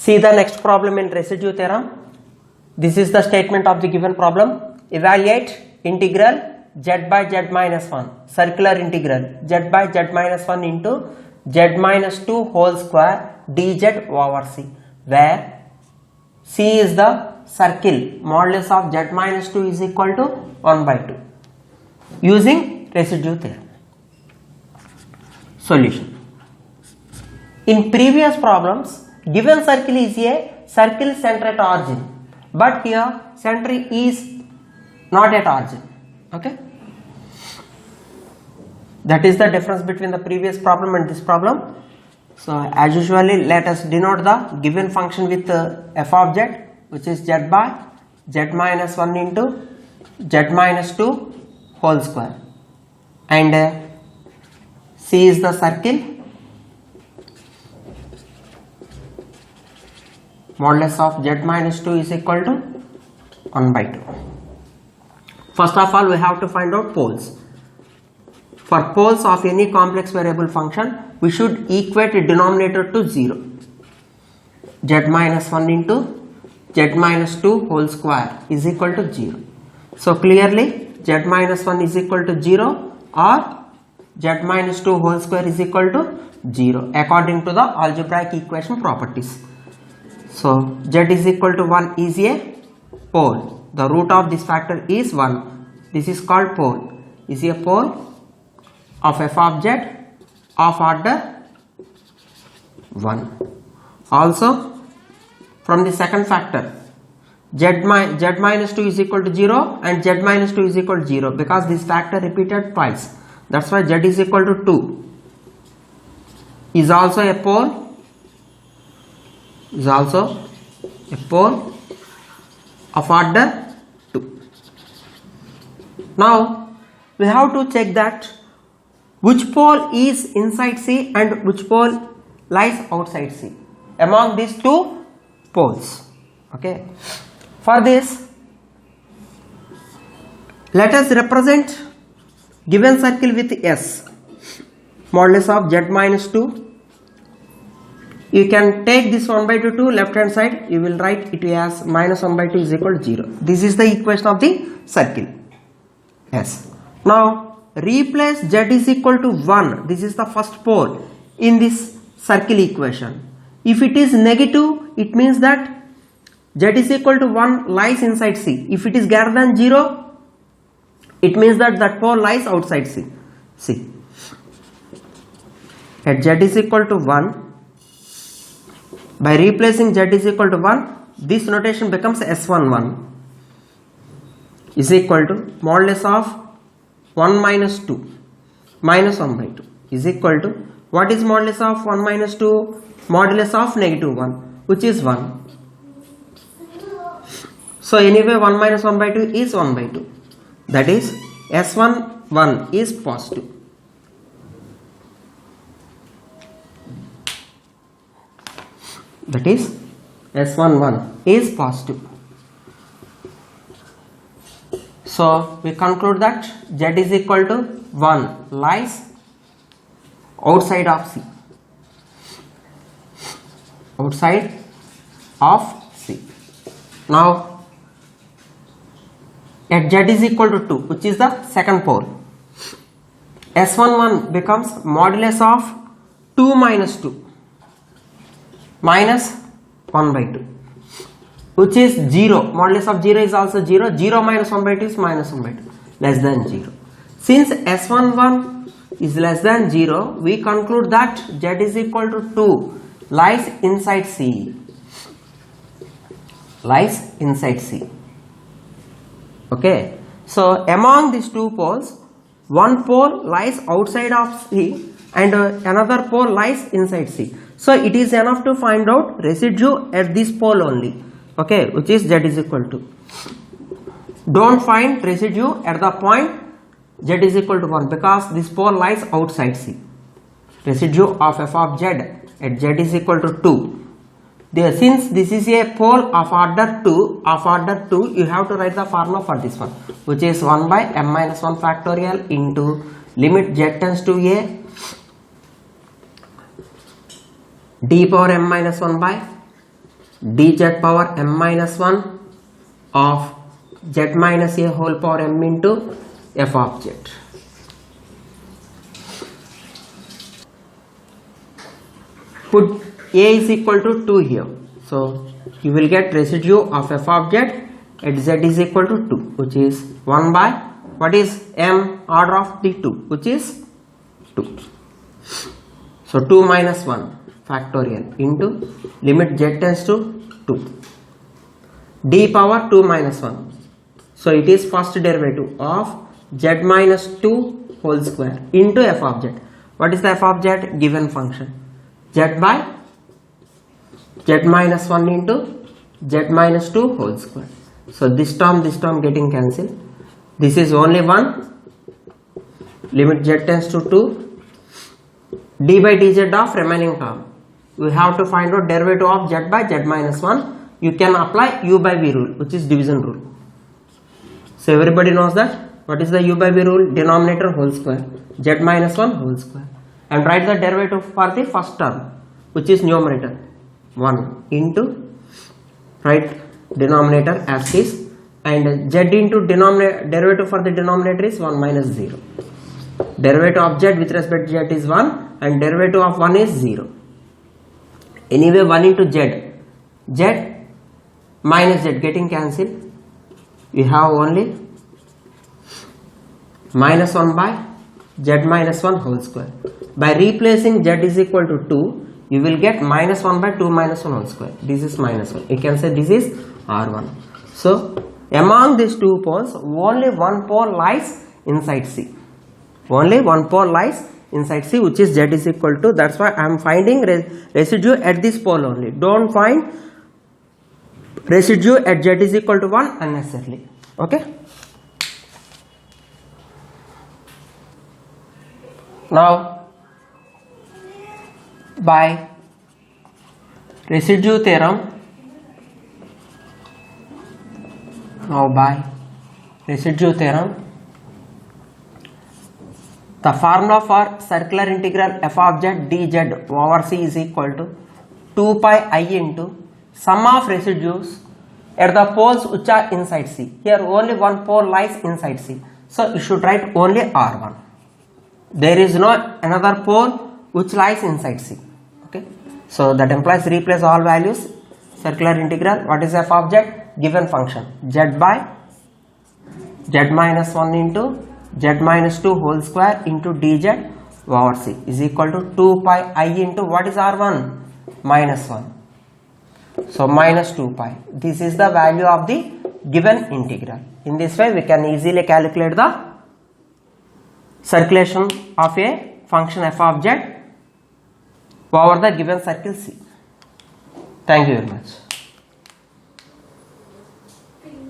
See the next problem in residue theorem. This is the statement of the given problem. Evaluate integral z by z minus 1, circular integral z by z minus 1 into z minus 2 whole square dz over c, where c is the circle, modulus of z minus 2 is equal to 1 by 2, using residue theorem. Solution. In previous problems, given circle is a circle center at origin, but here center is not at origin. Okay, that is the difference between the previous problem and this problem. So as usually, let us denote the given function with f of z, which is z by z minus 1 into z minus 2 whole square, and c is the circle, modulus of z minus 2 is equal to 1 by 2. First of all, we have to find out poles. For poles of any complex variable function, we should equate a denominator to 0. Z minus 1 into z minus 2 whole square is equal to 0. So clearly z minus 1 is equal to 0 or z minus 2 whole square is equal to 0 according to the algebraic equation properties. So z is equal to 1 is a pole. The root of this factor is 1. This is called pole. Is a pole of f of z of order 1. Also, from the second factor, z minus 2 is equal to 0 and z minus 2 is equal to 0, because this factor repeated twice. That's why z is equal to 2 is also a pole. Is also a pole of order 2. Now we have to check that which pole is inside C and which pole lies outside C among these two poles. Okay, for this, let us represent given circle with S, modulus of z minus 2. You can take this 1 by 2 to left hand side, you will write it as minus 1 by 2 is equal to 0. This is the equation of the circle S. Now replace z is equal to 1, this is the first pole in this circle equation. If it is negative, it means that z is equal to 1 lies inside C. If it is greater than 0, it means that that pole lies outside C. See, at z is equal to 1, by replacing z is equal to 1, this notation becomes S11 is equal to modulus of 1 minus 2 minus 1 by 2 is equal to, what is modulus of 1 minus 2? Modulus of negative 1, which is 1. So anyway 1 minus 1 by 2 is 1 by 2. That is S11 is positive. That is S11 is positive. So we conclude that z is equal to 1 lies outside of C. Outside of C. Now at z is equal to 2, which is the second pole, S11 becomes modulus of 2 minus 2 minus 1 by 2, which is 0. Modulus of 0 is also 0. 0 minus 1 by 2 is minus 1 by 2, less than 0. Since S11 is less than 0, we conclude that z is equal to 2 lies inside C. Lies inside C. Okay. So among these two poles, one pole lies outside of C and another pole lies inside C. So it is enough to find out residue at this pole only. Okay, which is z is equal to. Don't find residue at the point z is equal to 1, because this pole lies outside C. Residue of f of z at z is equal to 2. Since this is a pole of order 2, you have to write the formula for this one, which is 1 by m minus 1 factorial into limit z tends to a d power m minus 1 by dz power m minus 1 of z minus a whole power m into f of z. Put a is equal to 2 here, so you will get residue of f of z at z is equal to 2, which is 1 by what is m order of the 2, which is 2. So 2 minus 1 factorial into limit z tends to 2 d power 2 minus 1. So it is first derivative of z minus 2 whole square into f of z. What is the f of z? Given function z by z minus 1 into z minus 2 whole square. So this term getting cancelled. This is only 1, limit z tends to 2, d by dz of remaining term. We have to find out derivative of z by z minus 1. You can apply u by v rule, which is division rule. So everybody knows that. What is the u by v rule? Denominator whole square, z minus 1 whole square, and write the derivative for the first term, which is numerator 1 into, write denominator as is, and z into derivative for the denominator is 1 minus 0. Derivative of z with respect to z is 1 and derivative of 1 is 0. Anyway 1 into z minus z getting cancelled. We have only minus 1 by z minus 1 whole square. By replacing z is equal to 2, you will get minus 1 by 2 minus 1 whole square. This is minus 1. You can say this is R1. So among these two poles, only one pole lies inside C. Only one pole lies inside C, which is z is equal to. That's why I am finding residue at this pole only. Don't find residue at z is equal to 1 unnecessarily. Okay. Now by residue theorem, the formula for circular integral f of z dz over c is equal to 2 pi I into sum of residues at the poles which are inside C. Here only one pole lies inside C, so you should write only R1. There is no another pole which lies inside C. Okay, so that implies replace all values. Circular integral, what is f of z? Given function z by z minus 1 into z minus 2 whole square into dz over c is equal to 2 pi I into what is R1? Minus 1. So minus 2 pi. This is the value of the given integral. In this way we can easily calculate the circulation of a function f of z over the given circle C. Thank you very much.